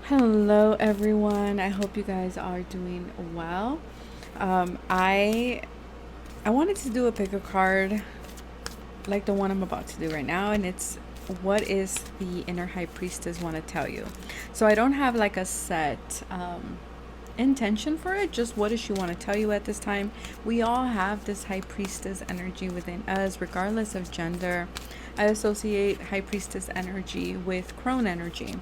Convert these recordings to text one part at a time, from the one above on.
Hello, everyone. I hope you guys are doing well. I wanted to do a pick a card like the one I'm about to do right now, and it's what is the inner high priestess want to tell you. So I don't have like a set intention for it, just what does she want to tell you at this time. We all have this high priestess energy within us regardless of gender. I associate high priestess energy with crone energy,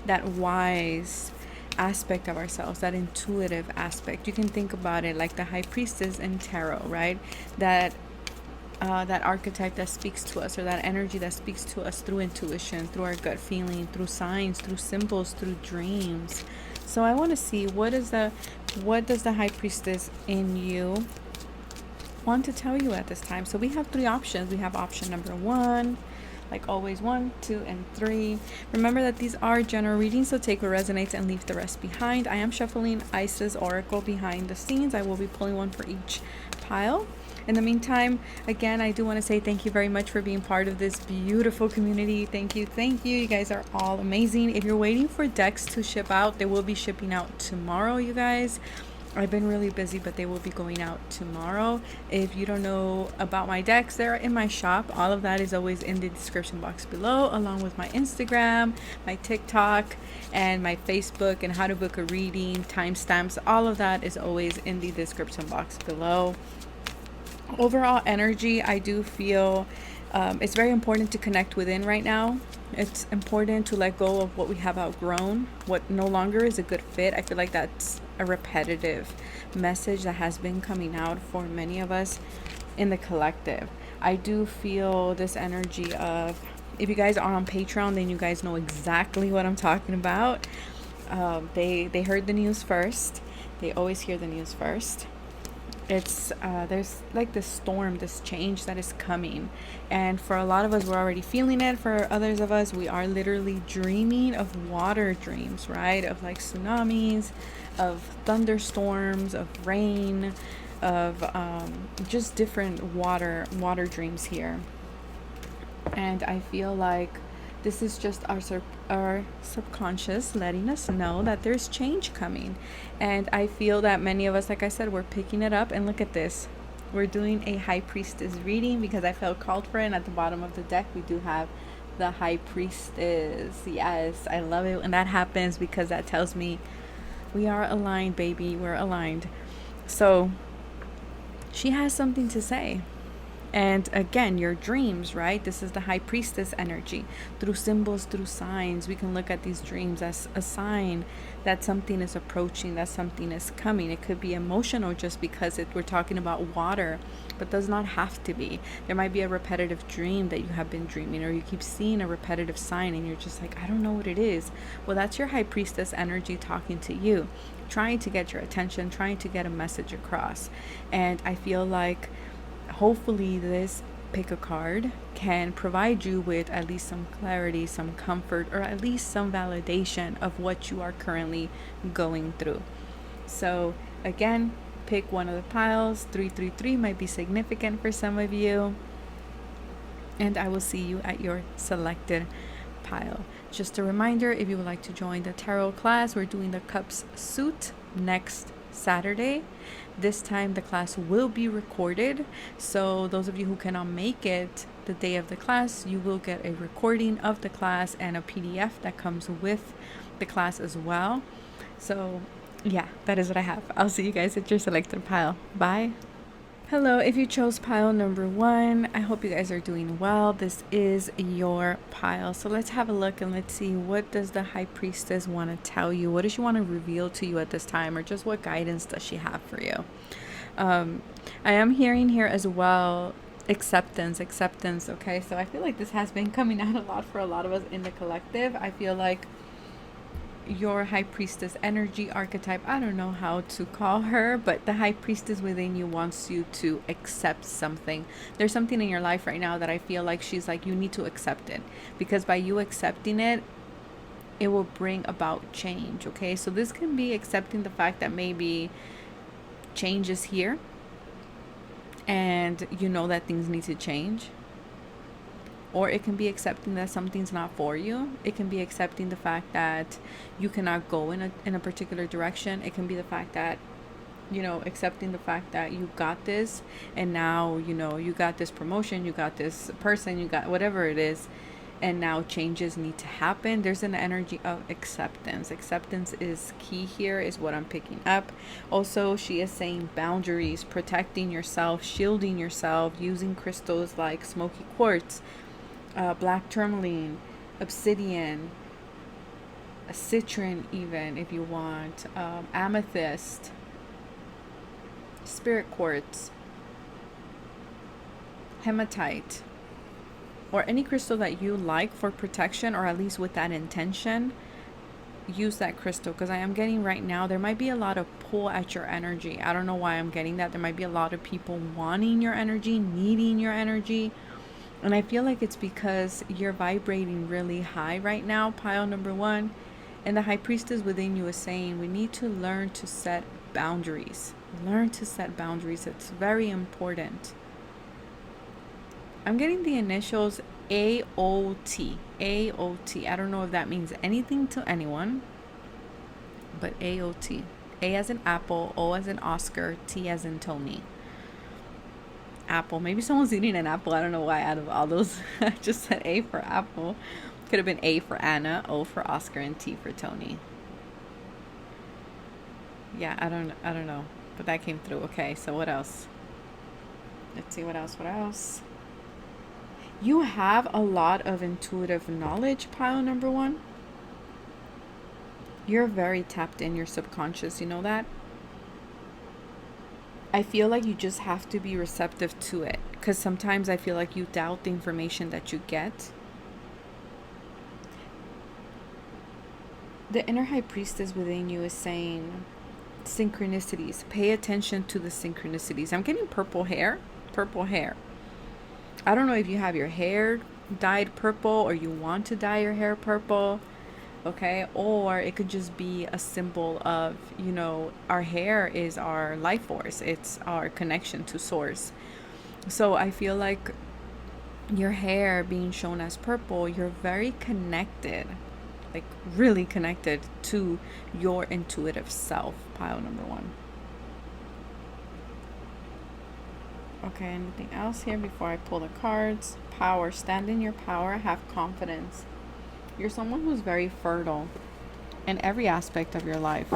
that wise aspect of ourselves, that intuitive aspect. You can think about it like the high priestess in tarot, right? That archetype that speaks to us, or that energy that speaks to us through intuition, through our gut feeling, through signs, through symbols, through dreams. So I want to see what does the high priestess in you want to tell you at this time. So we have three options. We have option number one, like always, 1, 2, and 3. Remember that these are general readings, so take what resonates and leave the rest behind. I am shuffling Isis Oracle behind the scenes. I will be pulling one for each pile. In the meantime, again, I do want to say thank you very much for being part of this beautiful community. Thank you. You guys are all amazing. If you're waiting for decks to ship out, they will be shipping out tomorrow, you guys. I've been really busy, but they will be going out tomorrow. If you don't know about my decks, they're in my shop. All of that is always in the description box below, along with my Instagram, my TikTok, and my Facebook, and how to book a reading, timestamps. All of that is always in the description box below. Overall energy, I do feel it's very important to connect within right now. It's important to let go of what we have outgrown, what no longer is a good fit. I feel like that's a repetitive message that has been coming out for many of us in the collective. I do feel this energy of, if you guys are on Patreon, then you guys know exactly what I'm talking about. They heard the news first. They always hear the news first. It's there's like this storm, this change that is coming, and for a lot of us, we're already feeling it. For others of us, we are literally dreaming of water dreams, right? Of like tsunamis, of thunderstorms, of rain, of just different water dreams here. And I feel like this is just our subconscious letting us know that there's change coming. And I feel that many of us, like I said, we're picking it up. And look at this. We're doing a High Priestess reading because I felt called for it. And at the bottom of the deck, we do have the High Priestess. Yes, I love it when that happens, because that tells me we are aligned, baby. We're aligned. So she has something to say. And again, your dreams, right? This is the high priestess energy. Through symbols, through signs, we can look at these dreams as a sign that something is approaching, that something is coming. It could be emotional just because we're talking about water, but does not have to be. There might be a repetitive dream that you have been dreaming, or you keep seeing a repetitive sign and you're just like, I don't know what it is. Well, that's your high priestess energy talking to you, trying to get your attention, trying to get a message across. And I feel like hopefully this pick a card can provide you with at least some clarity, some comfort, or at least some validation of what you are currently going through. So again, pick one of the piles. 333 might be significant for some of you, and I will see you at your selected pile. Just a reminder, if you would like to join the tarot class, we're doing the Cups suit next Saturday. This time the class will be recorded, so those of you who cannot make it the day of the class, you will get a recording of the class and a PDF that comes with the class as well. So yeah, that is what I have. I'll see you guys at your selected pile. Bye. Hello, if you chose pile number 1, I hope you guys are doing well. This is your pile. So let's have a look and let's see, what does the High Priestess want to tell you? What does she want to reveal to you at this time, or just what guidance does she have for you? I am hearing here as well acceptance. Okay, so I feel like this has been coming out a lot for a lot of us in the collective. I feel like your high priestess energy archetype, I don't know how to call her, but the high priestess within you wants you to accept something. There's something in your life right now that I feel like she's like, you need to accept it, because by you accepting it, it will bring about change. Okay, so this can be accepting the fact that maybe change is here and you know that things need to change, Or it can be accepting that something's not for you. It can be accepting the fact that you cannot go in a particular direction. It can be the fact that, you know, accepting the fact that you got this, and now, you know, you got this promotion, you got this person, you got whatever it is, and now changes need to happen. There's an energy of acceptance. Acceptance is key here, is what I'm picking up. Also, she is saying boundaries, protecting yourself, shielding yourself, using crystals like smoky quartz, black tourmaline, obsidian, a citron, even if you want, amethyst, spirit quartz, hematite, or any crystal that you like for protection, or at least with that intention. Use that crystal, because I am getting right now there might be a lot of pull at your energy. I don't know why I'm getting that. There might be a lot of people wanting your energy, needing your energy, and I feel like it's because you're vibrating really high right now, pile number one. And the High Priestess within you is saying we need to learn to set boundaries. Learn to set boundaries. It's very important. I'm getting the initials AOT. AOT. I don't know if that means anything to anyone, but AOT. A as in apple, O as in Oscar, T as in Tony. Apple. Maybe someone's eating an apple. I don't know why out of all those I just said A for apple. Could have been A for Anna, O for Oscar, and T for Tony. Yeah, I don't know. But that came through. Okay, so what else? Let's see what else. You have a lot of intuitive knowledge, pile number one. You're very tapped in your subconscious, you know that? I feel like you just have to be receptive to it, because sometimes I feel like you doubt the information that you get. The inner High Priestess within you is saying synchronicities. Pay attention to the synchronicities. I'm getting purple hair. Purple hair. I don't know if you have your hair dyed purple or you want to dye your hair purple. Okay, or it could just be a symbol of, you know, our hair is our life force. It's our connection to source. So I feel like your hair being shown as purple, you're very connected, like really connected to your intuitive self, pile number one. Okay, anything else here before I pull the cards? Power. Stand in your power. Have confidence. You're someone who's very fertile in every aspect of your life.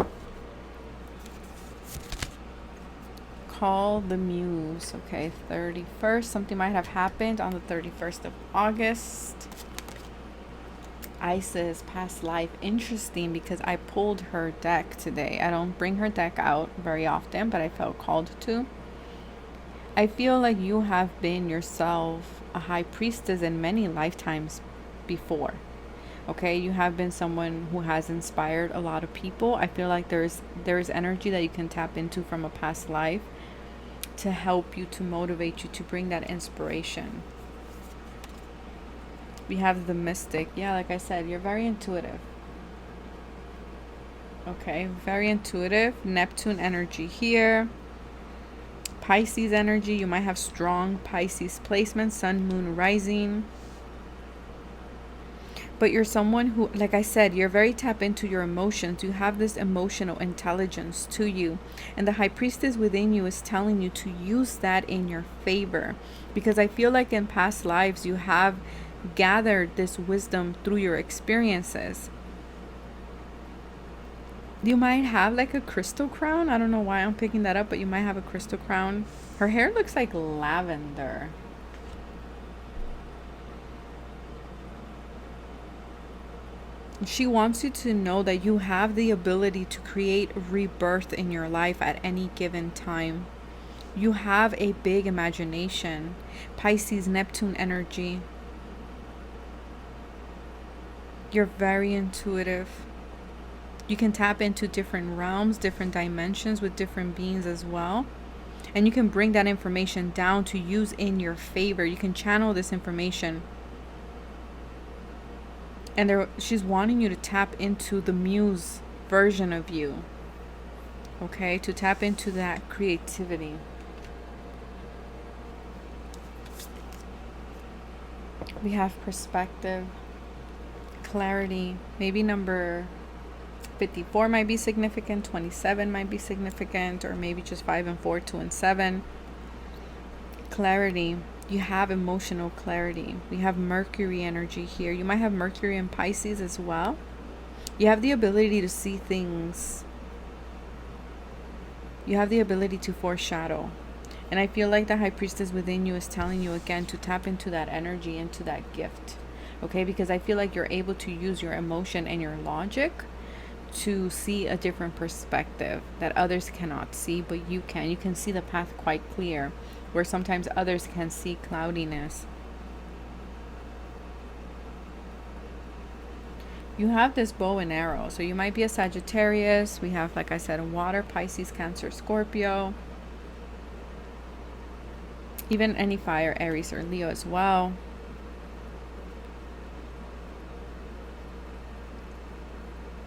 Call the muse. Okay, 31st. Something might have happened on the 31st of August. Isis, past life. Interesting, because I pulled her deck today. I don't bring her deck out very often, but I felt called to. I feel like you have been yourself a high priestess in many lifetimes before. Okay, you have been someone who has inspired a lot of people. I feel like there's energy that you can tap into from a past life to help you, to motivate you, to bring that inspiration. We have the mystic. Yeah, like I said, you're very intuitive. Okay, very intuitive. Neptune energy here. Pisces energy. You might have strong Pisces placement, sun, moon, rising. But you're someone who, like I said, you're very tapped into your emotions. You have this emotional intelligence to you. And the High Priestess within you is telling you to use that in your favor. Because I feel like in past lives, you have gathered this wisdom through your experiences. You might have like a crystal crown. I don't know why I'm picking that up, but you might have a crystal crown. Her hair looks like lavender. She wants you to know that you have the ability to create rebirth in your life at any given time. You have a big imagination. Pisces, Neptune energy. You're very intuitive. You can tap into different realms, different dimensions with different beings as well. And you can bring that information down to use in your favor. You can channel this information. And she's wanting you to tap into the muse version of you. Okay, to tap into that creativity. We have perspective, clarity. Maybe number 54 might be significant, 27 might be significant, or maybe just 5 and 4, 2 and 7. Clarity. You have emotional clarity. We have Mercury energy here. You might have Mercury in Pisces as well. You have the ability to see things. You have the ability to foreshadow. And I feel like the High Priestess within you is telling you again to tap into that energy, into that gift. Okay, because I feel like you're able to use your emotion and your logic to see a different perspective that others cannot see, but you can. You can see the path quite clear, where sometimes others can see cloudiness. You have this bow and arrow. So you might be a Sagittarius. We have, like I said, a water, Pisces, Cancer, Scorpio. Even any fire, Aries or Leo as well.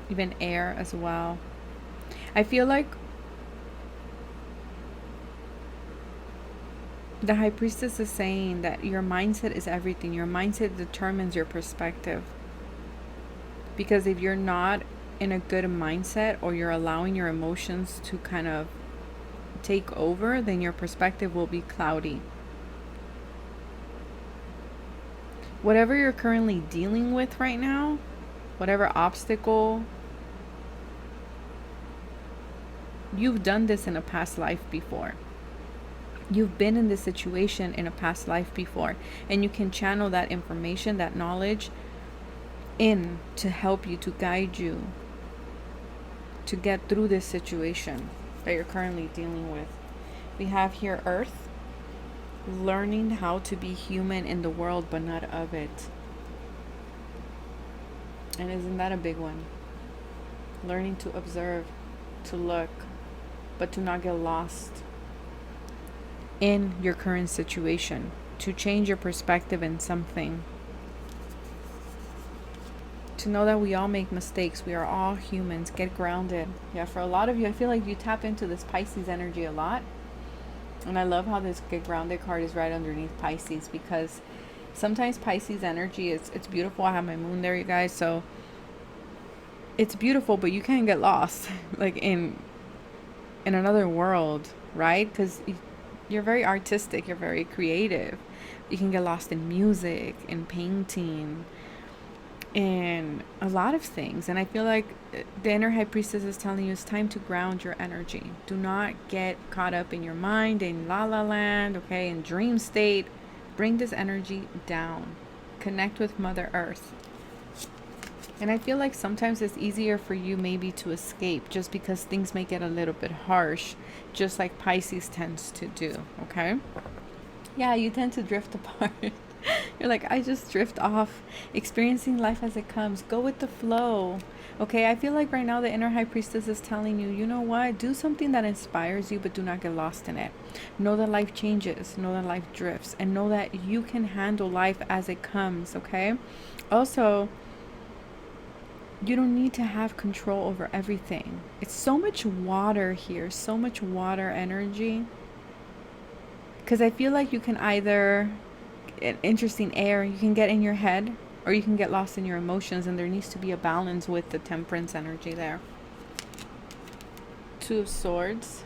Even air as well. I feel like the High Priestess is saying that your mindset is everything. Your mindset determines your perspective. Because if you're not in a good mindset, or you're allowing your emotions to kind of take over, then your perspective will be cloudy. Whatever you're currently dealing with right now, whatever obstacle, you've done this in a past life before. You've been in this situation in a past life before, and you can channel that information, that knowledge in to help you, to guide you to get through this situation that you're currently dealing with. We have here Earth, learning how to be human in the world but not of it. And isn't that a big one? Learning to observe, to look, but to not get lost in your current situation, to change your perspective in something. To know that we all make mistakes. We are all humans. Get grounded. Yeah, for a lot of you, I feel like you tap into this Pisces energy a lot. And I love how this Get Grounded card is right underneath Pisces, because sometimes Pisces energy it's beautiful. I have my moon there, you guys. So it's beautiful, but you can get lost like in another world, right? Because you're very artistic. You're very creative. You can get lost in music, in painting, and a lot of things. And I feel like the inner High Priestess is telling you it's time to ground your energy. Do not get caught up in your mind, in la la land, okay, in dream state. Bring this energy down. Connect with Mother Earth. And I feel like sometimes it's easier for you maybe to escape, just because things may get a little bit harsh, just like Pisces tends to do, okay? Yeah, you tend to drift apart. You're like, I just drift off, experiencing life as it comes. Go with the flow. Okay, I feel like right now the inner High Priestess is telling you, you know what? Do something that inspires you, but do not get lost in it. Know that life changes. Know that life drifts. And know that you can handle life as it comes, okay? Also, you don't need to have control over everything. It's so much water here. So much water energy. Because I feel like you can either... an interesting air, you can get in your head, or you can get lost in your emotions, and there needs to be a balance with the Temperance energy there. Two of Swords.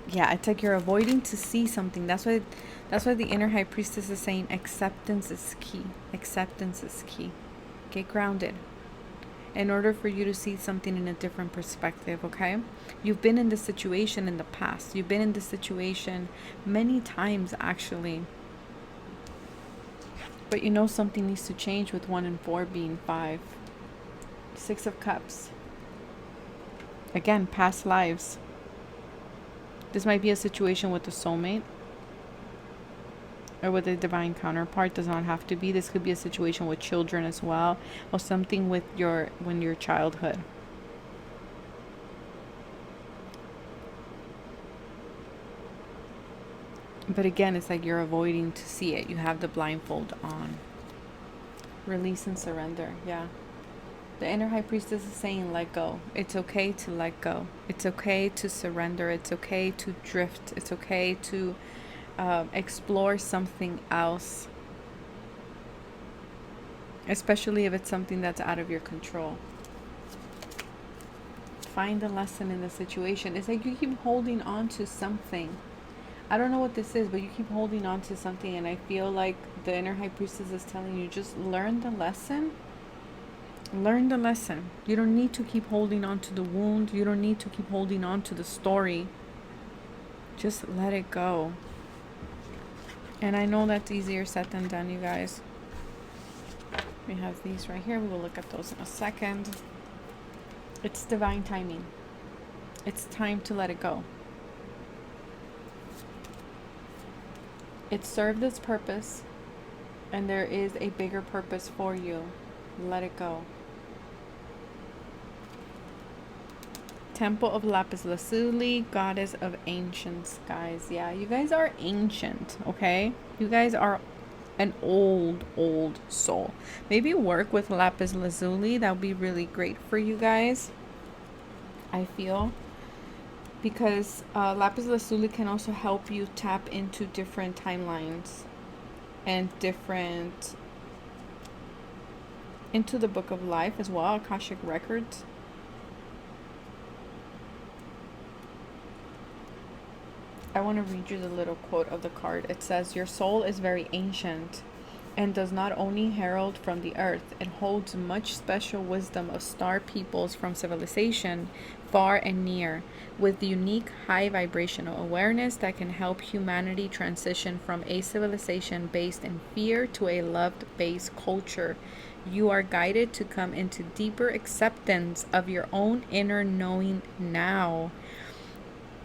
Yeah, it's like you're avoiding to see something. That's why the inner High Priestess is saying acceptance is key. Acceptance is key. Get grounded in order for you to see something in a different perspective, okay? You've been in this situation in the past. You've been in this situation many times, actually. But you know something needs to change with 1 and 4 being 5. 6 of Cups. Again, past lives. This might be a situation with a soulmate or with a divine counterpart. Does not have to be. This could be a situation with children as well, or something with your childhood. But again, it's like you're avoiding to see it. You have the blindfold on. Release and surrender. Yeah. The inner High Priestess is saying let go. It's okay to let go. It's okay to surrender. It's okay to drift. It's okay to explore something else especially if it's something that's out of your control. Find the lesson in the situation. It's like you keep holding on to something. I don't know what this is, but you keep holding on to something, and I feel like the inner high priestess is telling you, just learn the lesson. Learn the lesson. You don't need to keep holding on to the wound. You don't need to keep holding on to the story. Just let it go. And I know that's easier said than done, you guys. We have these right here. We will look at those in a second. It's divine timing. It's time to let it go. It served its purpose, and there is a bigger purpose for you. Let it go. Temple of Lapis Lazuli, goddess of ancients, guys. Yeah, you guys are ancient, okay? You guys are an old soul. Maybe work with Lapis Lazuli. That would be really great for you guys, I feel. Because Lapis Lazuli can also help you tap into different timelines and into the book of life as well, Akashic records. I want to read you the little quote of the card. It says, your soul is very ancient and does not only herald from the earth, it holds much special wisdom of star peoples from civilization far and near, with unique high vibrational awareness that can help humanity transition from a civilization based in fear to a love-based culture. You are guided to come into deeper acceptance of your own inner knowing now.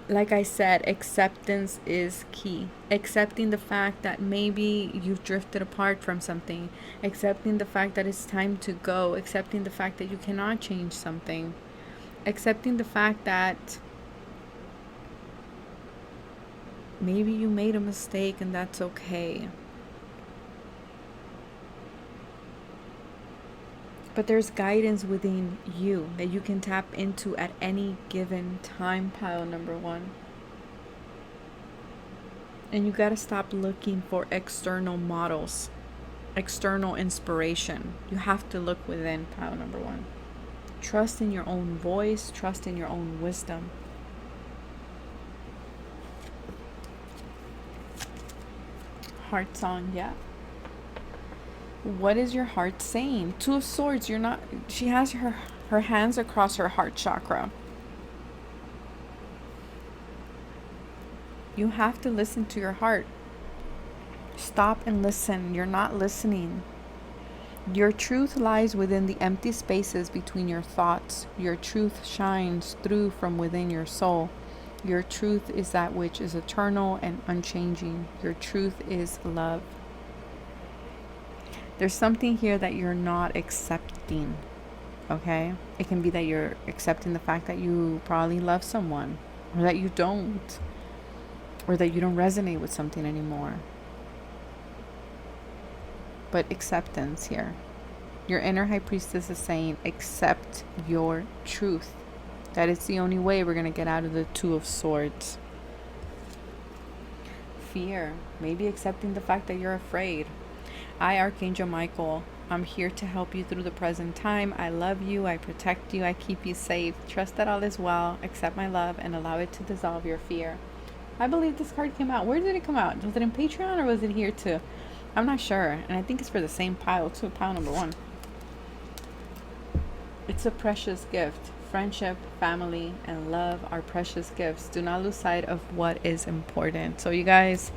Like I said, acceptance is key. Accepting the fact that maybe you've drifted apart from something. Accepting the fact that it's time to go. Accepting the fact that you cannot change something. Accepting the fact that maybe you made a mistake and that's okay. But there's guidance within you that you can tap into at any given time, pile number one. And you got to stop looking for external models, external inspiration. You have to look within, pile number one. Trust in your own voice, trust in your own wisdom. Heart song, yeah. What is your heart saying? Two of Swords, she has her hands across her heart chakra. You have to listen to your heart. Stop and listen. You're not listening. Your truth lies within the empty spaces between your thoughts. Your truth shines through from within your soul. Your truth is that which is eternal and unchanging. Your truth is love. There's something here that you're not accepting, okay? It can be that you're accepting the fact that you probably love someone, or that you don't, or that you don't resonate with something anymore. But acceptance here. Your inner high priestess is saying, accept your truth. That is the only way we're going to get out of the Two of Swords. Fear. Maybe accepting the fact that you're afraid. I, Archangel Michael, I'm here to help you through the present time. I love you. I protect you. I keep you safe. Trust that all is well. Accept my love and allow it to dissolve your fear. I believe this card came out. Where did it come out? Was it in Patreon or was it here too? I'm not sure. And I think it's for the same pile too. Pile number one. It's a precious gift. Friendship, family, and love are precious gifts. Do not lose sight of what is important. So you guys,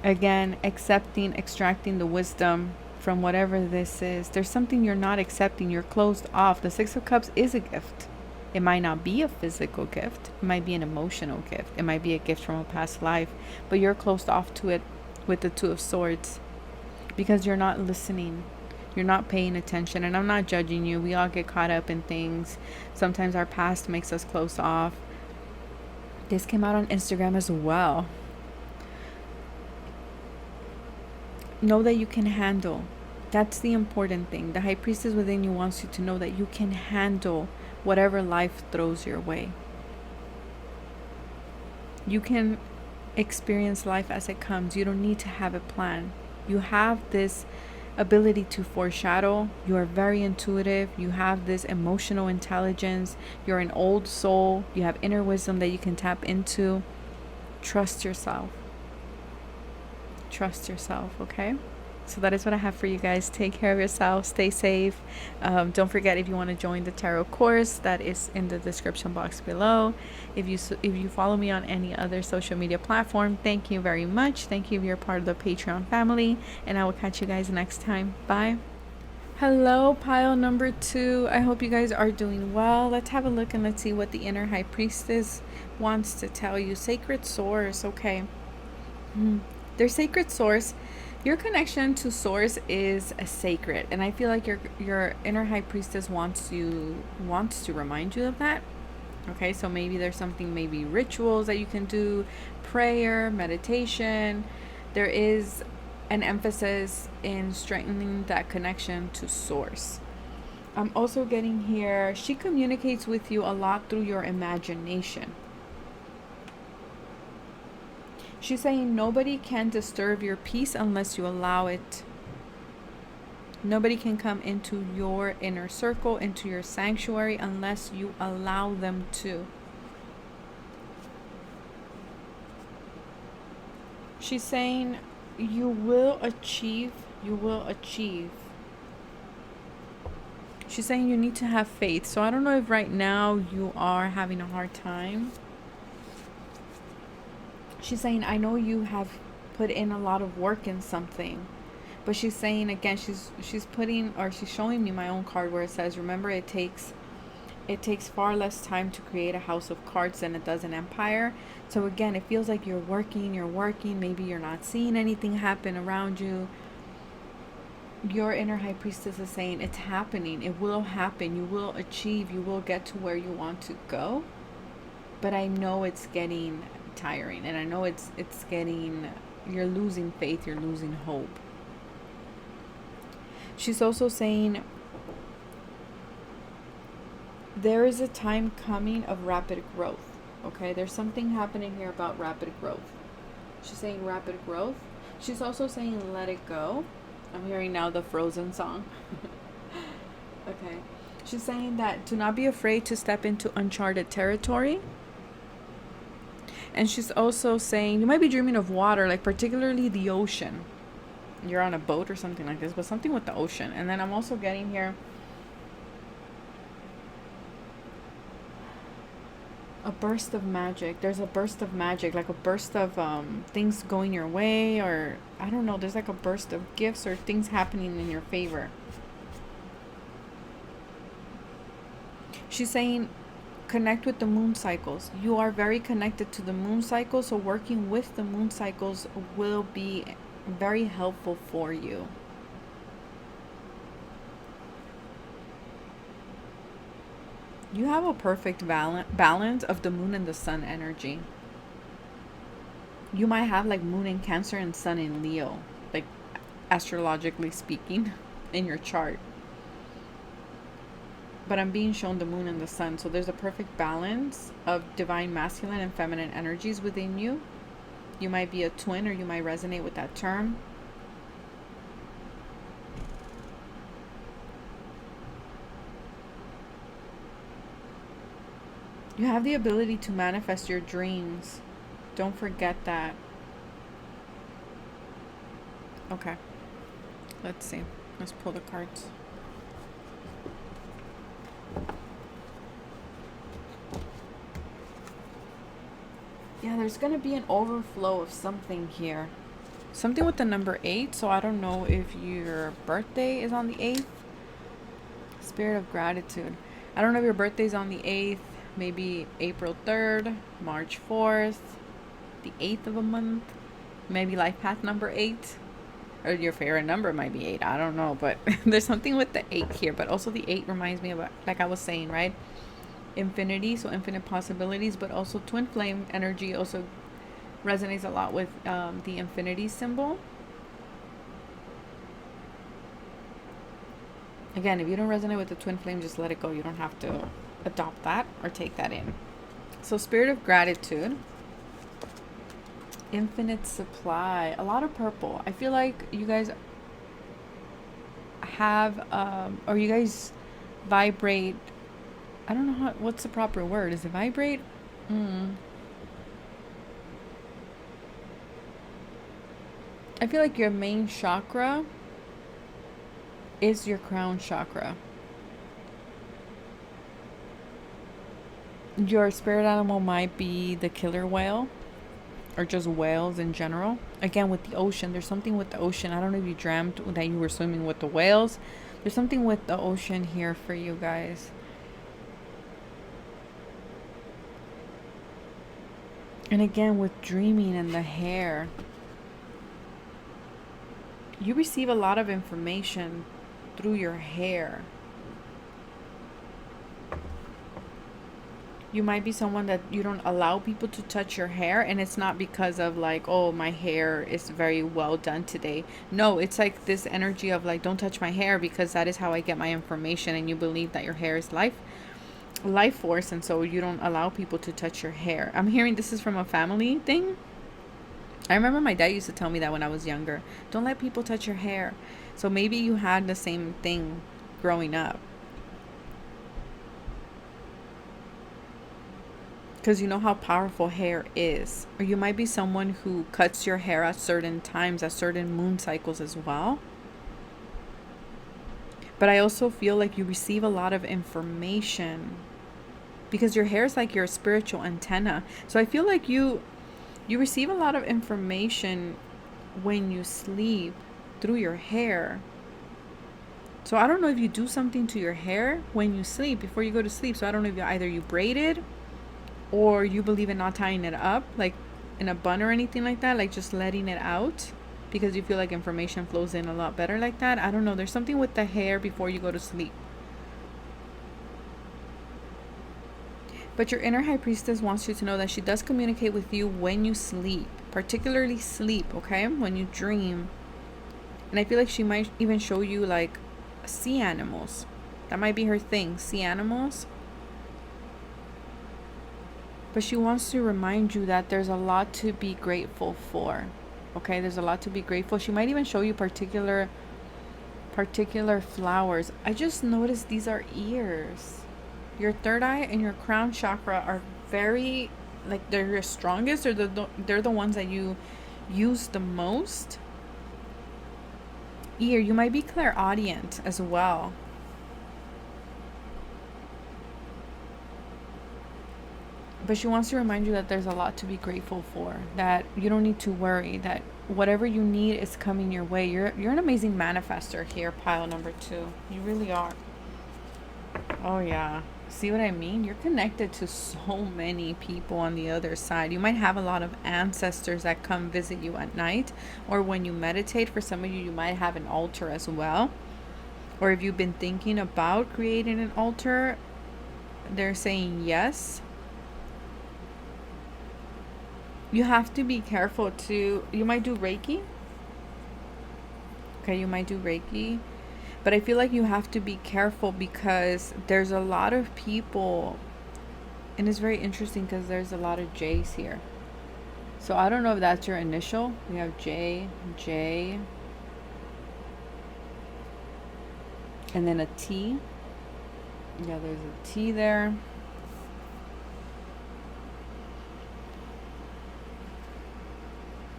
again, accepting, extracting the wisdom from whatever this is. There's something you're not accepting. You're closed off. The Six of Cups is a gift. It might not be a physical gift. It might be an emotional gift. It might be a gift from a past life. But you're closed off to it with the Two of Swords because you're not listening. You're not paying attention. And I'm not judging you. We all get caught up in things. Sometimes our past makes us close off. This came out on Instagram as well. Know that you can handle. That's the important thing. The High Priestess within you wants you to know that you can handle whatever life throws your way. You can experience life as it comes. You don't need to have a plan. You have this ability to foreshadow. You are very intuitive. You have this emotional intelligence. You're an old soul. You have inner wisdom that you can tap into. Trust yourself. Trust yourself, okay? So that is what I have for you guys. Take care of yourself. Stay safe. Don't forget, if you want to join the tarot course, that is in the description box below. If you follow me on any other social media platform, thank you very much. Thank you if you're part of the Patreon family, and I will catch you guys next time. Bye. Hello, pile number 2. I hope you guys are doing well. Let's have a look and let's see what the inner High Priestess wants to tell you. Sacred Source. Okay. Their sacred source. Your connection to source is a sacred, and I feel like your inner High Priestess wants to remind you of that. Okay, so maybe there's something, maybe rituals that you can do, prayer, meditation. There is an emphasis in strengthening that connection to source. I'm also getting here, she communicates with you a lot through your imagination. She's saying nobody can disturb your peace unless you allow it. Nobody can come into your inner circle, into your sanctuary, unless you allow them to. She's saying you will achieve. You will achieve. She's saying you need to have faith. So I don't know if right now you are having a hard time. She's saying, I know you have put in a lot of work in something. But she's saying, again, she's putting, or she's showing me my own card where it says, remember, it takes far less time to create a house of cards than it does an empire. So again, it feels like you're working. Maybe you're not seeing anything happen around you. Your inner High Priestess is saying it's happening. It will happen. You will achieve. You will get to where you want to go. But I know it's getting tiring, and I know it's getting, you're losing faith, you're losing hope. She's also saying there is a time coming of rapid growth. Okay, there's something happening here about rapid growth. She's saying rapid growth. She's also saying let it go. I'm hearing now the Frozen song. Okay, she's saying that do not be afraid to step into uncharted territory. And she's also saying you might be dreaming of water, like particularly the ocean. You're on a boat or something like this, but something with the ocean. And then I'm also getting here a burst of magic. There's a burst of magic, like a burst of things going your way, or I don't know, there's like a burst of gifts or things happening in your favor. She's saying connect with the moon cycles. You are very connected to the moon cycles, so working with the moon cycles will be very helpful for you. You have a perfect balance of the moon and the sun energy. You might have like moon in Cancer and sun in Leo, like astrologically speaking, in your chart. But I'm being shown the moon and the sun. So there's a perfect balance of divine masculine and feminine energies within you. You might be a twin, or you might resonate with that term. You have the ability to manifest your dreams. Don't forget that. Okay. Let's see. Let's pull the cards. Yeah, there's going to be an overflow of something here. Something with the number 8. So I don't know if your birthday is on the 8th. Spirit of gratitude. I don't know if your birthday is on the 8th. Maybe April 3rd, March 4th, the 8th of a month. Maybe life path number 8. Or your favorite number might be 8. I don't know. But there's something with the 8 here. But also the 8 reminds me of, like I was saying, right? Infinity, so infinite possibilities, but also twin flame energy also resonates a lot with the infinity symbol. Again, if you don't resonate with the twin flame, just let it go. You don't have to adopt that or take that in. So spirit of gratitude, infinite supply, a lot of purple. I feel like you guys have or you guys vibrate. I don't know what's the proper word. Is it vibrate? I feel like your main chakra is your crown chakra. Your spirit animal might be the killer whale or just whales in general. Again, with the ocean, there's something with the ocean. I don't know if you dreamt that you were swimming with the whales. There's something with the ocean here for you guys. And again, with dreaming and the hair, you receive a lot of information through your hair. You might be someone that you don't allow people to touch your hair, and it's not because of like, oh, my hair is very well done today. No, it's like this energy of like, don't touch my hair because that is how I get my information, and you believe that your hair is life force, and so you don't allow people to touch your hair. I'm hearing this is from a family thing. I remember my dad used to tell me that when I was younger. Don't let people touch your hair. So maybe you had the same thing growing up. Because you know how powerful hair is. Or you might be someone who cuts your hair at certain times, at certain moon cycles as well. But I also feel like you receive a lot of information because your hair is like your spiritual antenna. So I feel like you receive a lot of information when you sleep through your hair. So I don't know if you do something to your hair when you sleep, before you go to sleep. So I don't know if either you braid it or you believe in not tying it up like in a bun or anything like that, like just letting it out because you feel like information flows in a lot better like that. I don't know. There's something with the hair before you go to sleep. But your inner high priestess wants you to know that she does communicate with you when you sleep, particularly sleep, okay? When you dream. And I feel like she might even show you like sea animals. That might be her thing, sea animals. But she wants to remind you that there's a lot to be grateful for. Okay, there's a lot to be grateful. She might even show you particular flowers. I just noticed these are ears. Your third eye and your crown chakra are very, like, they're your strongest, or they're the ones that you use the most. Ear, you might be clairaudient as well. But she wants to remind you that there's a lot to be grateful for, that you don't need to worry, that whatever you need is coming your way. You're an amazing manifester here, pile number 2. You really are. Oh, yeah. See what I mean? You're connected to so many people on the other side. You might have a lot of ancestors that come visit you at night, or when you meditate. For some of you, you might have an altar as well. Or if you've been thinking about creating an altar, they're saying yes. You have to be careful too. You might do Reiki. Okay, you might do Reiki. But I feel like you have to be careful because there's a lot of people. And it's very interesting because there's a lot of J's here. So I don't know if that's your initial. We have J, J. And then a T. Yeah, there's a T there.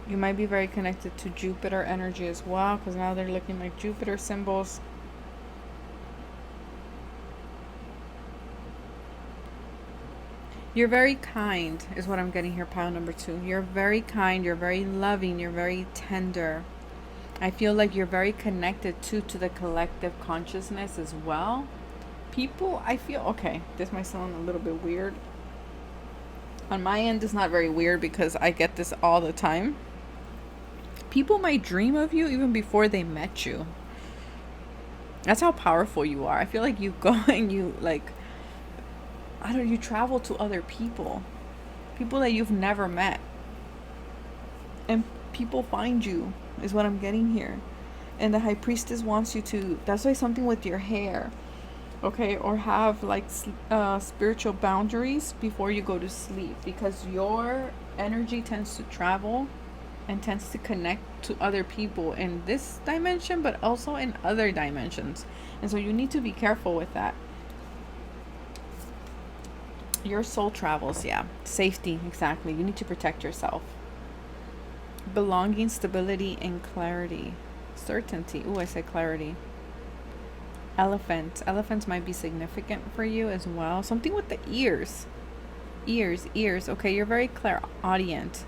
You might be very connected to Jupiter energy as well, because now they're looking like Jupiter symbols. You're very kind, is what I'm getting here, pile number 2. You're very kind, you're very loving, you're very tender. I feel like you're very connected to the collective consciousness as well. People, I feel, okay, this might sound a little bit weird. On my end, it's not very weird because I get this all the time. People might dream of you even before they met you. That's how powerful you are. I feel like you go and you like, I don't know, you travel to other people that you've never met, and people find you, is what I'm getting here. And the high priestess wants you to, that's why something with your hair, okay, or have like spiritual boundaries before you go to sleep, because your energy tends to travel and tends to connect to other people in this dimension, but also in other dimensions. And so you need to be careful with that. Your soul travels, yeah. Safety, exactly. You need to protect yourself. Belonging, stability, and clarity. Certainty. Ooh, I said clarity. Elephant. Elephants might be significant for you as well. Something with the ears. Ears. Okay, you're very clairaudient.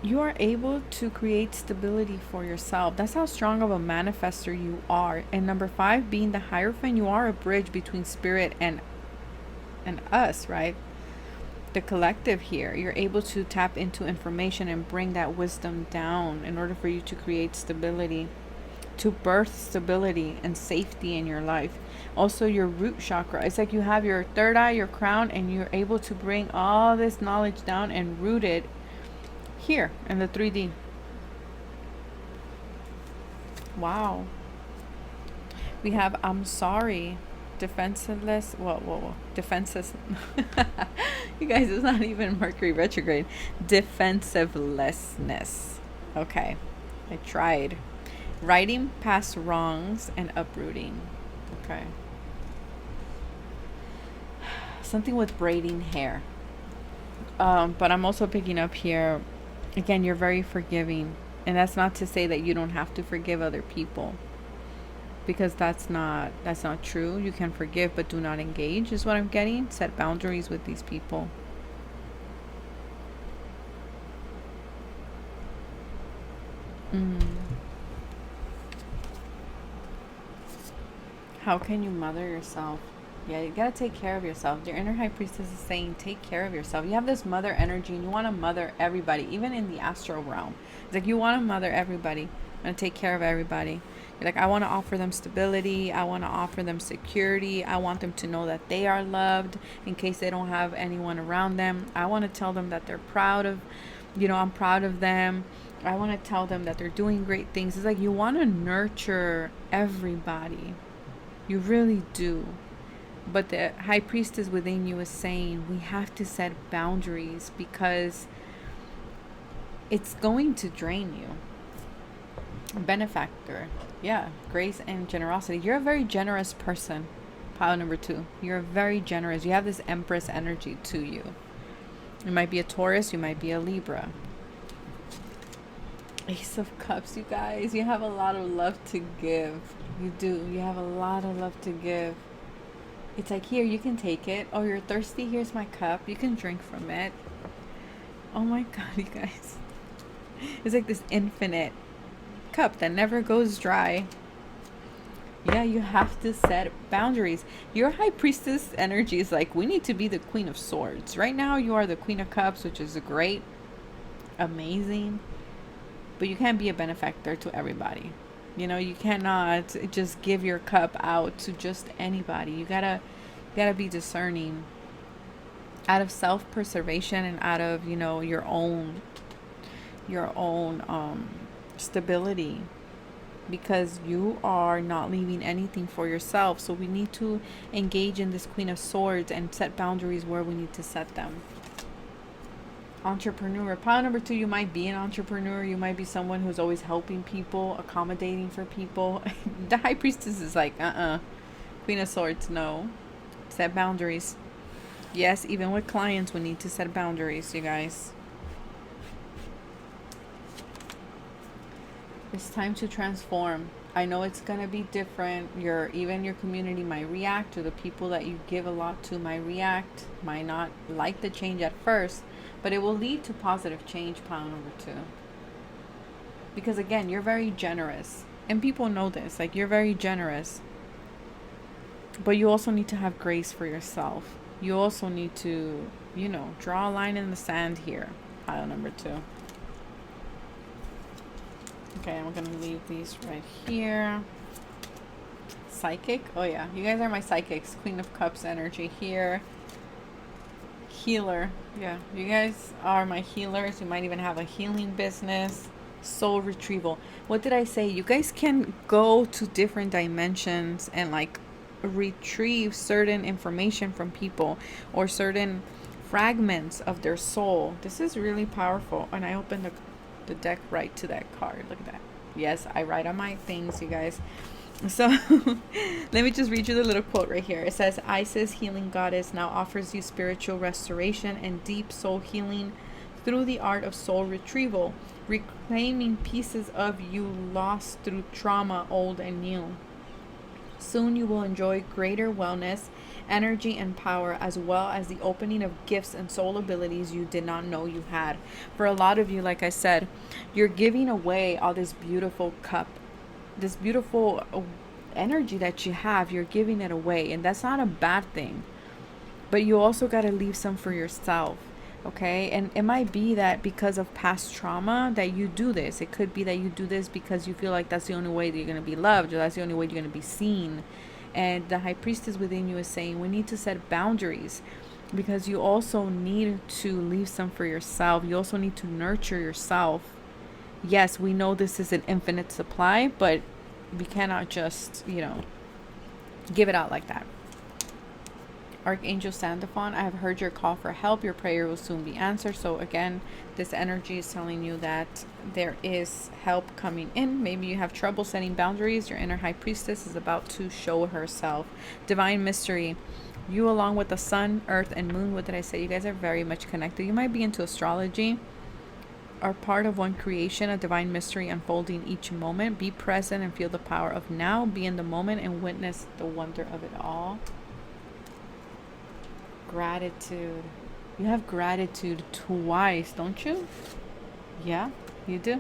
You are able to create stability for yourself. That's how strong of a manifester you are. And number 5, being the Hierophant, you are a bridge between spirit and us, right? The collective here. You're able to tap into information and bring that wisdom down in order for you to create stability, to birth stability and safety in your life. Also, your root chakra. It's like you have your third eye, your crown, and you're able to bring all this knowledge down and root it here in the 3D. Wow. We have I'm sorry, defenseless. Whoa. Defenses. You guys, it's not even Mercury retrograde. Defensivelessness. Okay. I tried. Righting past wrongs and uprooting. Okay. Something with braiding hair. But I'm also picking up here, again, you're very forgiving. And that's not to say that you don't have to forgive other people, because that's not true. You can forgive but do not engage, is what I'm getting. Set boundaries with these people. How can you mother yourself? Yeah, you gotta take care of yourself. Your inner High Priestess is saying, take care of yourself. You have this mother energy, and you want to mother everybody, even in the astral realm. It's like you want to mother everybody. You want to take care of everybody. You're like, I want to offer them stability. I want to offer them security. I want them to know that they are loved in case they don't have anyone around them. I want to tell them that they're proud of, I'm proud of them. I want to tell them that they're doing great things. It's like you want to nurture everybody. You really do. But the High Priestess within you is saying we have to set boundaries, because it's going to drain you. Benefactor. Yeah, grace and generosity. You're a very generous person. Pile number 2. You're very generous. You have this Empress energy to you. You might be a Taurus. You might be a Libra. Ace of Cups, you guys. You have a lot of love to give. You do. You have a lot of love to give. It's like, here, you can take it. Oh, you're thirsty? Here's my cup. You can drink from it. Oh my God, you guys. It's like this infinite cup that never goes dry. Yeah, you have to set boundaries. Your High Priestess energy is like, we need to be the Queen of Swords. Right now, you are the Queen of Cups, which is great, amazing. But you can't be a benefactor to everybody. You cannot just give your cup out to just anybody. You gotta be discerning out of self-preservation and out of, your own stability, because you are not leaving anything for yourself. So we need to engage in this Queen of Swords and set boundaries where we need to set them. Entrepreneur. Pile number 2, you might be an entrepreneur. You might be someone who's always helping people, accommodating for people. The High Priestess is like, Queen of Swords, no. Set boundaries. Yes, even with clients, we need to set boundaries, you guys. It's time to transform. I know it's going to be different. Even your community might react, or the people that you give a lot to might react, might not like the change at first. But it will lead to positive change, pile number 2. Because again, you're very generous. And people know this. Like, you're very generous. But you also need to have grace for yourself. You also need to, draw a line in the sand here. Pile number 2. Okay, I'm going to leave these right here. Psychic. Oh yeah, you guys are my psychics. Queen of Cups energy here. Healer. Yeah, you guys are my healers. You might even have a healing business. Soul retrieval. What did I say? You guys can go to different dimensions and like retrieve certain information from people or certain fragments of their soul. This is really powerful. And I opened the deck right to that card. Look at that. Yes, I write on my things, you guys. So let me just read you the little quote right here. It says, Isis, healing goddess, now offers you spiritual restoration and deep soul healing through the art of soul retrieval, reclaiming pieces of you lost through trauma, old and new. Soon you will enjoy greater wellness, energy, and power, as well as the opening of gifts and soul abilities you did not know you had. For a lot of you, like I said, you're giving away all this beautiful cup, this beautiful energy that you have. You're giving it away, and that's not a bad thing. But you also got to leave some for yourself. Okay, and it might be that because of past trauma that you do this. It could be that you do this because you feel like that's the only way that you're going to be loved, or that's the only way you're going to be seen. And the High Priestess within you is saying we need to set boundaries, because you also need to leave some for yourself. You also need to nurture yourself. Yes, we know this is an infinite supply, but we cannot just, give it out like that. Archangel Sandophon, I have heard your call for help. Your prayer will soon be answered. So again, this energy is telling you that there is help coming in. Maybe you have trouble setting boundaries. Your inner High Priestess is about to show herself. Divine mystery. You, along with the sun, earth, and moon, what did I say? You guys are very much connected. You might be into astrology. Are part of one creation, a divine mystery unfolding each moment. Be present and feel the power of now. Be in the moment and witness the wonder of it all. Gratitude. You have gratitude twice, don't you? Yeah, you do.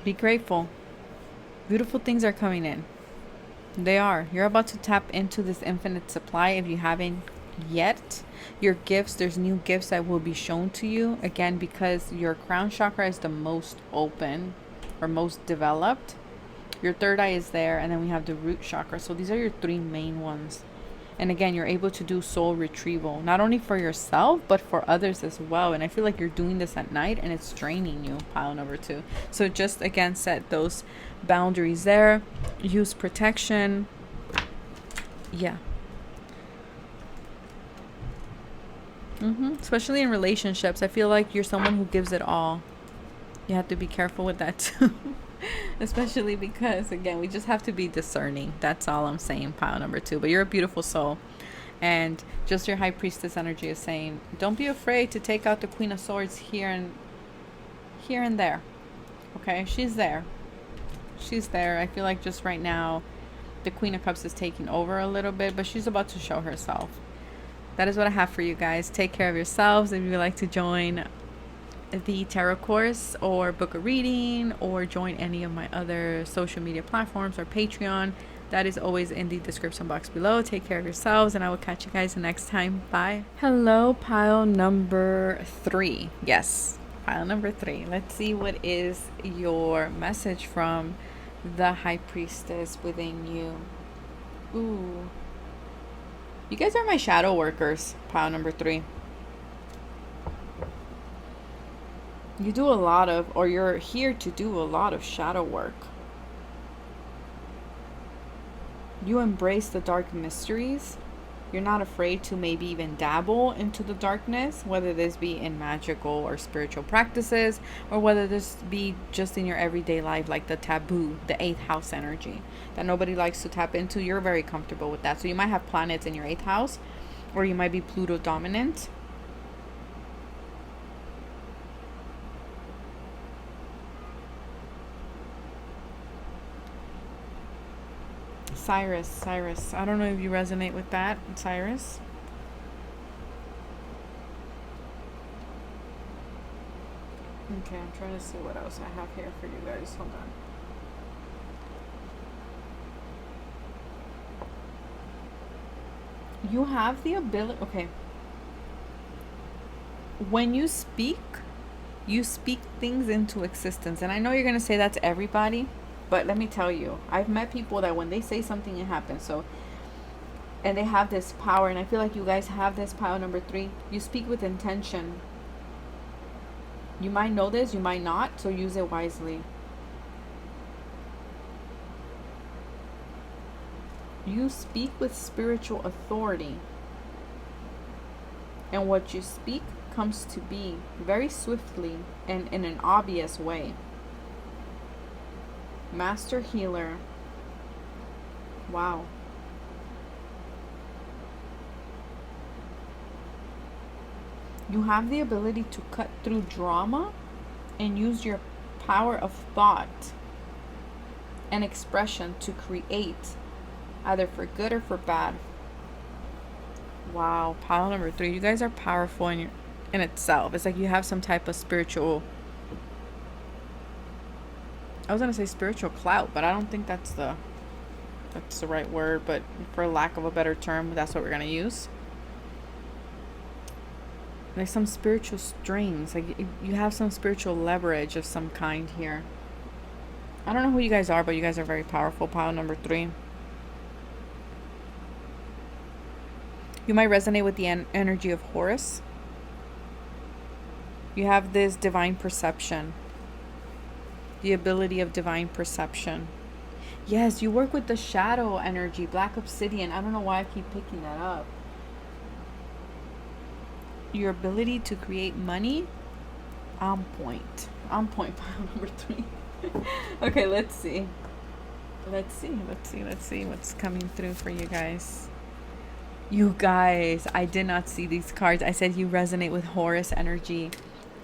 Be grateful. Beautiful things are coming in. They are. You're about to tap into this infinite supply if you haven't yet. Your gifts, there's new gifts that will be shown to you. Again, because your crown chakra is the most open or most developed. Your third eye is there, and then we have the root chakra. So these are your three main ones. And again, you're able to do soul retrieval, not only for yourself, but for others as well. And I feel like you're doing this at night, and it's draining you, pile number 2. So just, again, set those boundaries there. Use protection. Yeah. Especially in relationships. I feel like you're someone who gives it all. You have to be careful with that too. Especially because, again, we just have to be discerning. That's all I'm saying, pile number 2. But you're a beautiful soul. And just your High Priestess energy is saying, don't be afraid to take out the Queen of Swords here and there. Okay? She's there. She's there. I feel like just right now, the Queen of Cups is taking over a little bit, but she's about to show herself. That is what I have for you guys. Take care of yourselves. If you would like to join the tarot course or book a reading or join any of my other social media platforms or Patreon, that is always in the description box below. Take care of yourselves, and I will catch you guys the next time. Bye. Hello, pile number 3. Yes, pile number 3. Let's see what is your message from the High Priestess within you. Ooh, you guys are my shadow workers, pile number 3. You do a lot of, or you're here to do a lot of shadow work. You embrace the dark mysteries. You're not afraid to maybe even dabble into the darkness, whether this be in magical or spiritual practices, or whether this be just in your everyday life, like the taboo, the 8th house energy that nobody likes to tap into. You're very comfortable with that. So you might have planets in your 8th house, or you might be Pluto dominant. Cyrus. I don't know if you resonate with that, Cyrus. Okay, I'm trying to see what else I have here for you guys. Hold on. You have the ability. Okay. When you speak things into existence. And I know you're going to say that's everybody. But let me tell you, I've met people that when they say something, it happens. So, and they have this power, and I feel like you guys have this power. Number 3, you speak with intention. You might know this, you might not, so use it wisely. You speak with spiritual authority. And what you speak comes to be very swiftly and in an obvious way. Master healer. Wow. You have the ability to cut through drama and use your power of thought and expression to create, either for good or for bad. Wow, pile number 3. You guys are powerful in itself. It's like you have some type of spiritual, I was gonna say spiritual clout, but I don't think that's the right word, but for lack of a better term, that's what we're gonna use. Like some spiritual strings, like you have some spiritual leverage of some kind here. I don't know who you guys are, but you guys are very powerful. Pile number 3. You might resonate with the energy of Horus. You have this divine perception, the ability of divine perception. Yes, you work with the shadow energy, black obsidian. I don't know why I keep picking that up. Your ability to create money, on point. On point, pile number 3. Okay, let's see. Let's see what's coming through for you guys. You guys, I did not see these cards. I said you resonate with Horus energy,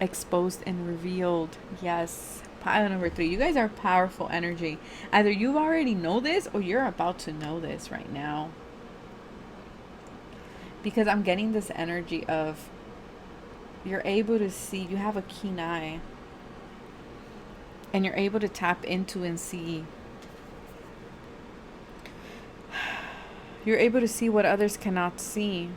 exposed and revealed. Yes, pile number 3. You guys are powerful energy. Either you already know this or you're about to know this right now. Because I'm getting this energy of you're able to see, you have a keen eye. And you're able to tap into and see. You're able to see what others cannot see.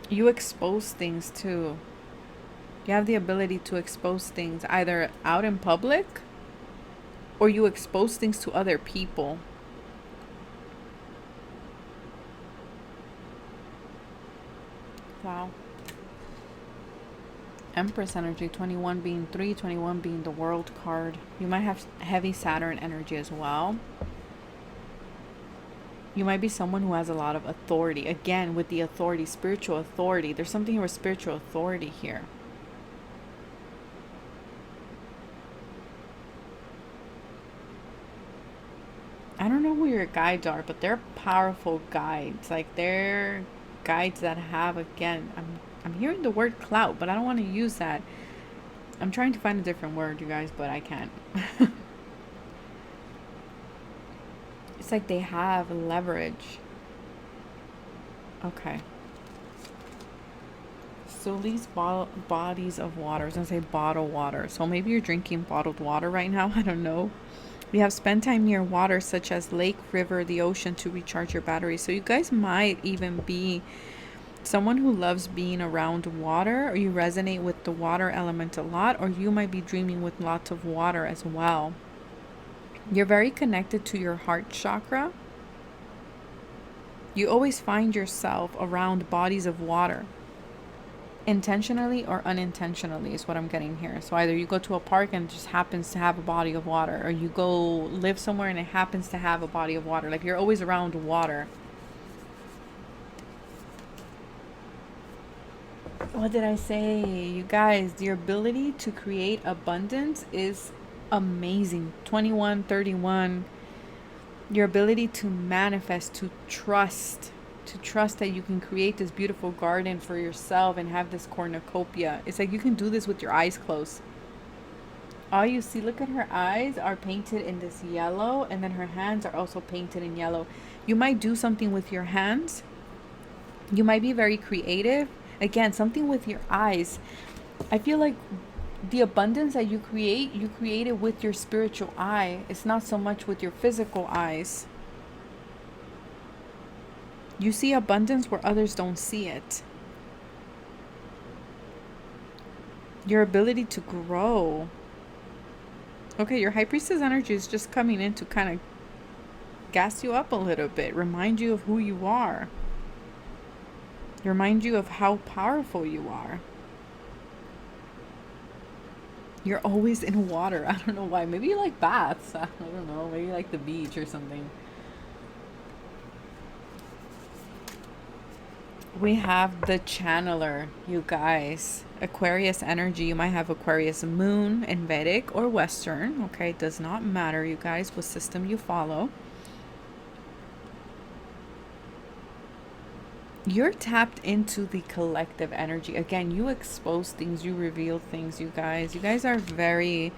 You expose things too. You have the ability to expose things either out in public or you expose things to other people. Wow. Empress energy, 21 being 3, 21 being the World card. You might have heavy Saturn energy as well. You might be someone who has a lot of authority. Again, with the authority, spiritual authority. There's something with spiritual authority here. I don't know who your guides are, but they're powerful guides. Like they're guides that have, again, I'm hearing the word clout, but I don't want to use that. I'm trying to find a different word, you guys, but I can't. It's like they have leverage. Okay. So these bodies of water, I was going to say bottled water. So maybe you're drinking bottled water right now. I don't know. We have spend time near water such as lake, river, the ocean to recharge your batteries. So you guys might even be someone who loves being around water, or you resonate with the water element a lot, or you might be dreaming with lots of water as well. You're very connected to your heart chakra. You always find yourself around bodies of water, intentionally or unintentionally is what I'm getting here. So either you go to a park and it just happens to have a body of water, or you go live somewhere and it happens to have a body of water. Like you're always around water. What did I say? You guys, your ability to create abundance is amazing. 21, 31. Your ability to manifest, to trust that you can create this beautiful garden for yourself and have this cornucopia. It's like you can do this with your eyes closed. All you see, look at her eyes are painted in this yellow, and then her hands are also painted in yellow. You might do something with your hands. You might be very creative. Again, something with your eyes. I feel like the abundance that you create it with your spiritual eye. It's not so much with your physical eyes. You see abundance where others don't see it. Your ability to grow. Okay, your High Priestess energy is just coming in to kind of gas you up a little bit, remind you of who you are. Remind you of how powerful you are. You're always in water. I don't know why. Maybe you like baths. I don't know. Maybe you like the beach or something. We have the channeler, you guys. Aquarius energy. You might have Aquarius moon in Vedic or Western. Okay, it does not matter, you guys, what system you follow. You're tapped into the collective energy. Again, you expose things, you reveal things, you guys. You guys are very,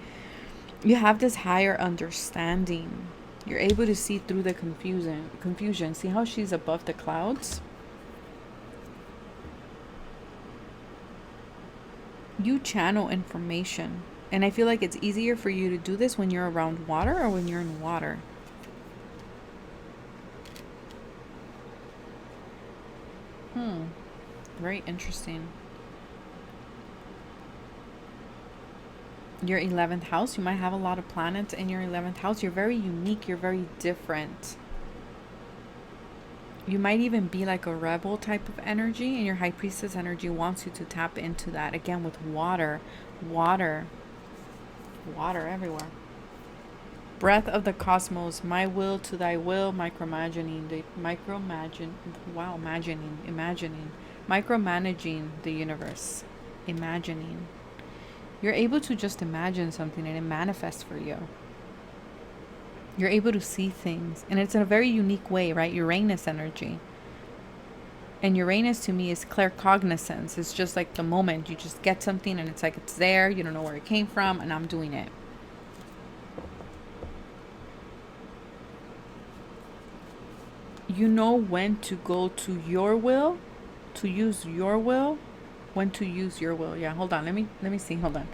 you have this higher understanding. You're able to see through the confusion. See how she's above the clouds? You channel information. And I feel like it's easier for you to do this when you're around water or when you're in water. Very interesting. Your 11th house, you might have a lot of planets in your 11th house. You're very unique. You're very different. You might even be like a rebel type of energy, and your High Priestess energy wants you to tap into that. Again, with water. Water everywhere. Breath of the cosmos, my will to thy will, micromanaging the universe, imagining. You're able to just imagine something and it manifests for you. You're able to see things, and it's in a very unique way, right? Uranus energy. And Uranus to me is claircognizance. It's just like the moment you just get something and it's like it's there, you don't know where it came from, and I'm doing it. You know when to go to your will, to use your will, when to use your will. Yeah, hold on. Let me see. Hold on.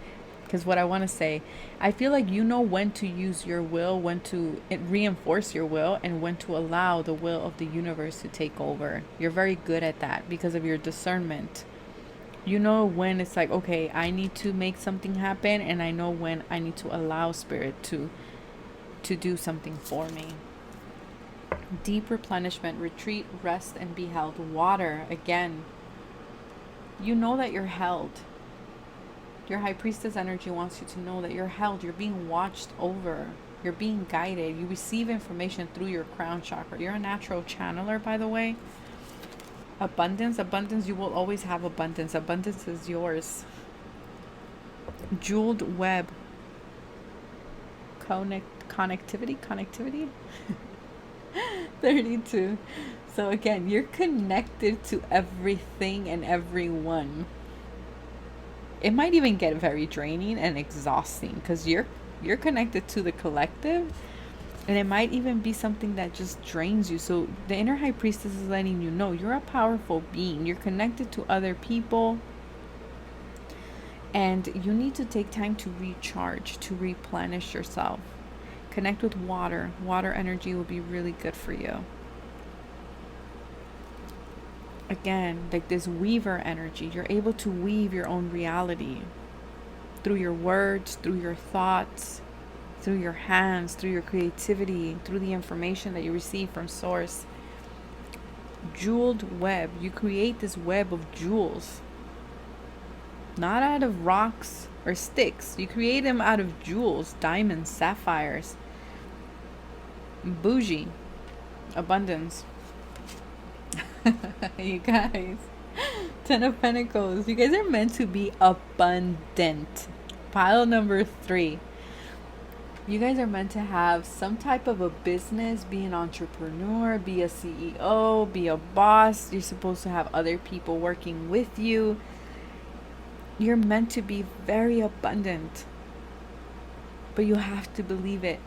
Because what I want to say, I feel like you know when to use your will, when to reinforce your will, and when to allow the will of the universe to take over. You're very good at that because of your discernment. You know when it's like, okay, I need to make something happen, and I know when I need to allow spirit to do something for me. Deep replenishment, retreat, rest, and be held. Water, again. You know that you're held. Your High Priestess energy wants you to know that you're held. You're being watched over. You're being guided. You receive information through your crown chakra. You're a natural channeler, by the way. Abundance, you will always have abundance. Abundance is yours. Jeweled web. Connectivity. 32. So again, you're connected to everything and everyone. It might even get very draining and exhausting because you're connected to the collective, and it might even be something that just drains you. So the inner High Priestess is letting you know you're a powerful being. You're connected to other people, and you need to take time to recharge, to replenish yourself. Connect with water. Water energy will be really good for you. Again, like this weaver energy, you're able to weave your own reality through your words, through your thoughts, through your hands, through your creativity, through the information that you receive from source. Jeweled web, you create this web of jewels, not out of rocks or sticks. You create them out of jewels, diamonds, sapphires. Bougie, abundance. You guys, 10 of Pentacles. You guys are meant to be abundant. Pile number 3. You guys are meant to have some type of a business, be an entrepreneur, be a CEO, be a boss. You're supposed to have other people working with you. You're meant to be very abundant. But you have to believe it.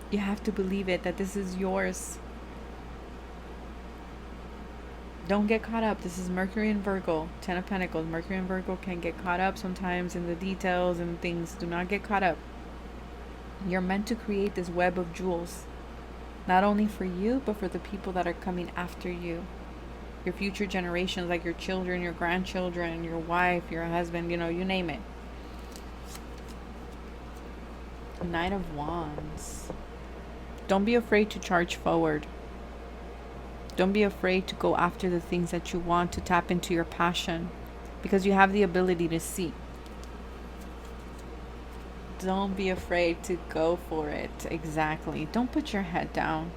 You have to believe it, that this is yours. Don't get caught up. This is Mercury and Virgo, 10 of Pentacles. Mercury and Virgo can get caught up sometimes in the details and things. Do not get caught up. You're meant to create this web of jewels, not only for you, but for the people that are coming after you. Your future generations, like your children, your grandchildren, your wife, your husband, you name it. Knight of Wands. Don't be afraid to charge forward. Don't be afraid to go after the things that you want, to tap into your passion, because you have the ability to see. Don't be afraid to go for it. Exactly. Don't put your head down.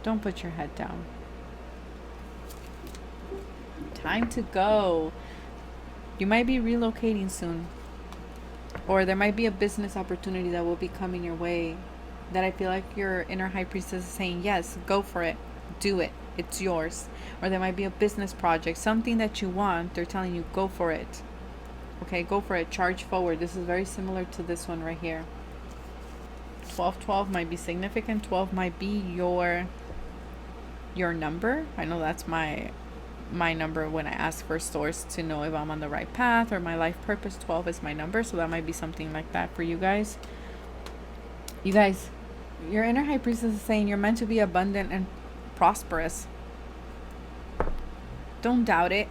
Don't put your head down. Time to go. You might be relocating soon. Or there might be a business opportunity that will be coming your way that I feel like your inner high priestess is saying, yes, go for it. Do it. It's yours. Or there might be a business project, something that you want. They're telling you, go for it. Okay, go for it. Charge forward. This is very similar to this one right here. 1212 might be significant. 12 might be your number. I know that's my number when I ask for a source to know if I'm on the right path or my life purpose. 12 is my number, so that might be something like that for you guys. You guys, your inner high priestess is saying you're meant to be abundant and prosperous. Don't doubt it.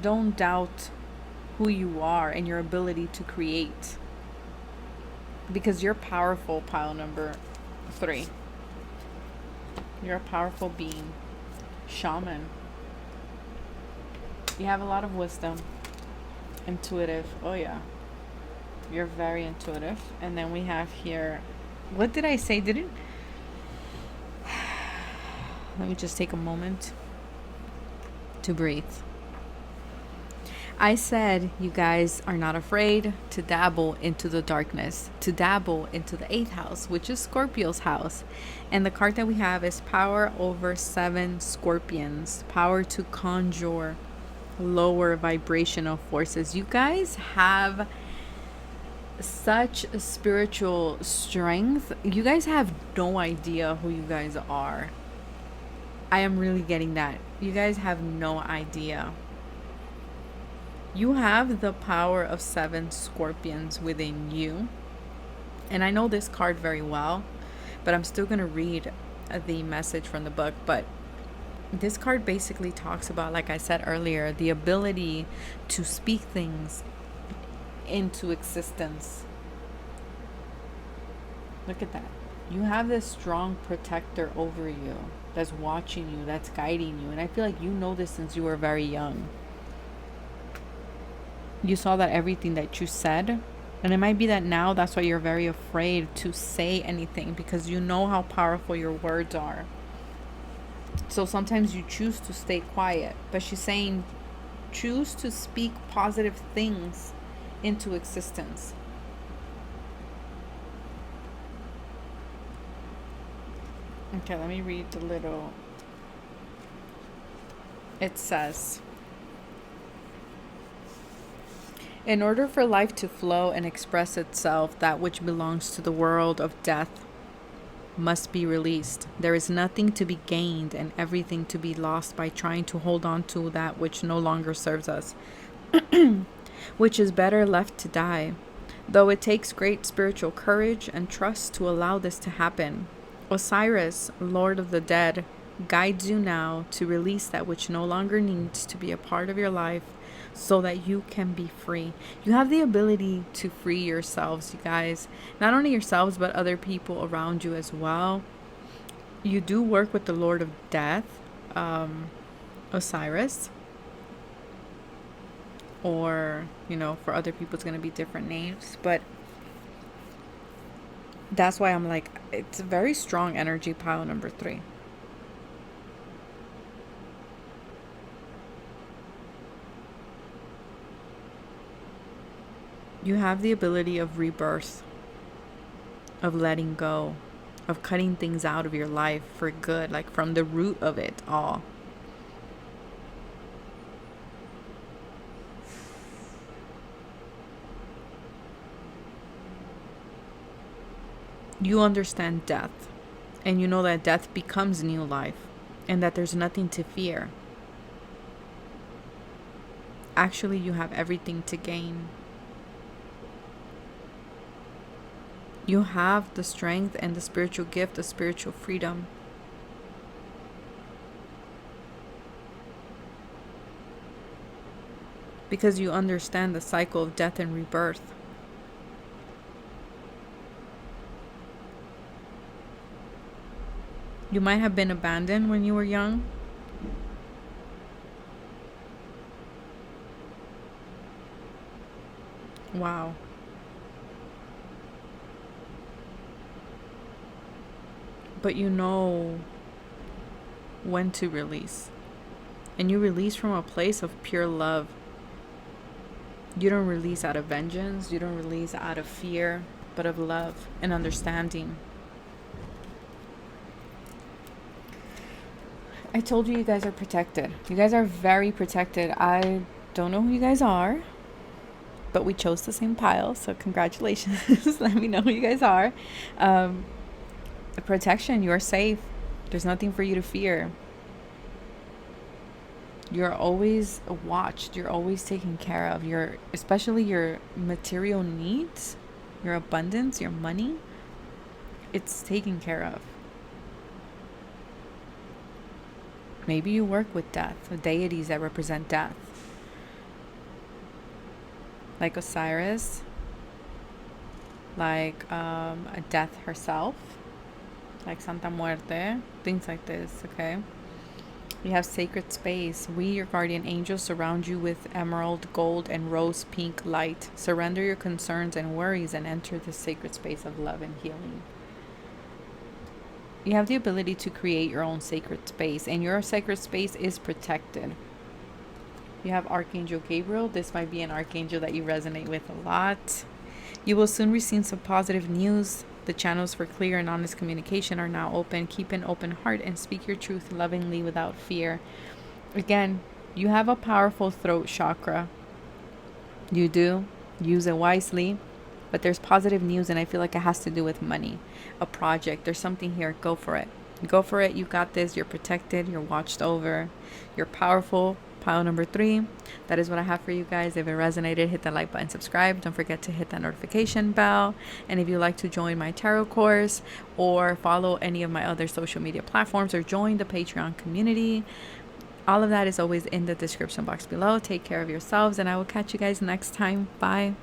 Don't doubt who you are and your ability to create, because you're powerful. Pile number 3. You're a powerful being. Shaman. You have a lot of wisdom. Intuitive. Oh yeah, you're very intuitive. And then we have here, what did I say? Didn't let me just take a moment to breathe. I said you guys are not afraid to dabble into the darkness, to dabble into the 8th house, which is Scorpio's house. And the card that we have is power over 7 scorpions, power to conjure lower vibrational forces. You guys have such a spiritual strength. You guys have no idea who you guys are. I am really getting that. You guys have no idea. You have the power of 7 scorpions within you. And I know this card very well, but I'm still going to read the message from the book. But this card basically talks about, like I said earlier, the ability to speak things into existence. Look at that. You have this strong protector over you that's watching you, that's guiding you. And I feel like you know this since you were very young. You saw that everything that you said, and it might be that now that's why you're very afraid to say anything, because you know how powerful your words are. So sometimes you choose to stay quiet, but she's saying choose to speak positive things into existence. Okay, let me read a little. It says, in order for life to flow and express itself, that which belongs to the world of death must be released. There is nothing to be gained and everything to be lost by trying to hold on to that which no longer serves us, which is better left to die, though it takes great spiritual courage and trust to allow this to happen. Osiris, Lord of the Dead, guides you now to release that which no longer needs to be a part of your life, so that you can be free. You have the ability to free yourselves, you guys. Not only yourselves, but other people around you as well. You do work with the Lord of Death, Osiris. Or, for other people it's going to be different names. But that's why I'm like, it's a very strong energy, pile number 3. You have the ability of rebirth, of letting go, of cutting things out of your life for good, like from the root of it all. You understand death, and you know that death becomes new life, and that there's nothing to fear. Actually, you have everything to gain. You have the strength and the spiritual gift of spiritual freedom. Because you understand the cycle of death and rebirth. You might have been abandoned when you were young. Wow. But you know when to release. And you release from a place of pure love. You don't release out of vengeance. You don't release out of fear, but of love and understanding. I told you guys are protected. You guys are very protected. I don't know who you guys are, but we chose the same pile, so congratulations. Let me know who you guys are. Protection, you're safe. There's nothing for you to fear. You're always watched. You're always taken care of. Especially your material needs, your abundance, your money, it's taken care of. Maybe you work with death, the deities that represent death. Like Osiris, like a death herself, like Santa Muerte, things like this, okay? You have sacred space. We, your guardian angels, surround you with emerald, gold, and rose pink light. Surrender your concerns and worries and enter the sacred space of love and healing. You have the ability to create your own sacred space, and your sacred space is protected. You have Archangel Gabriel. This might be an archangel that you resonate with a lot. You will soon receive some positive news. The channels for clear and honest communication are now open. Keep an open heart and speak your truth lovingly without fear. Again, you have a powerful throat chakra. You do. Use it wisely. But there's positive news, and I feel like it has to do with money, a project. There's something here. Go for it. Go for it. You got this. You're protected. You're watched over. You're powerful. Pile number 3. That is what I have for you guys. If it resonated, hit that like button, subscribe. Don't forget to hit that notification bell. And if you'd like to join my tarot course or follow any of my other social media platforms or join the Patreon community, all of that is always in the description box below. Take care of yourselves, and I will catch you guys next time. Bye.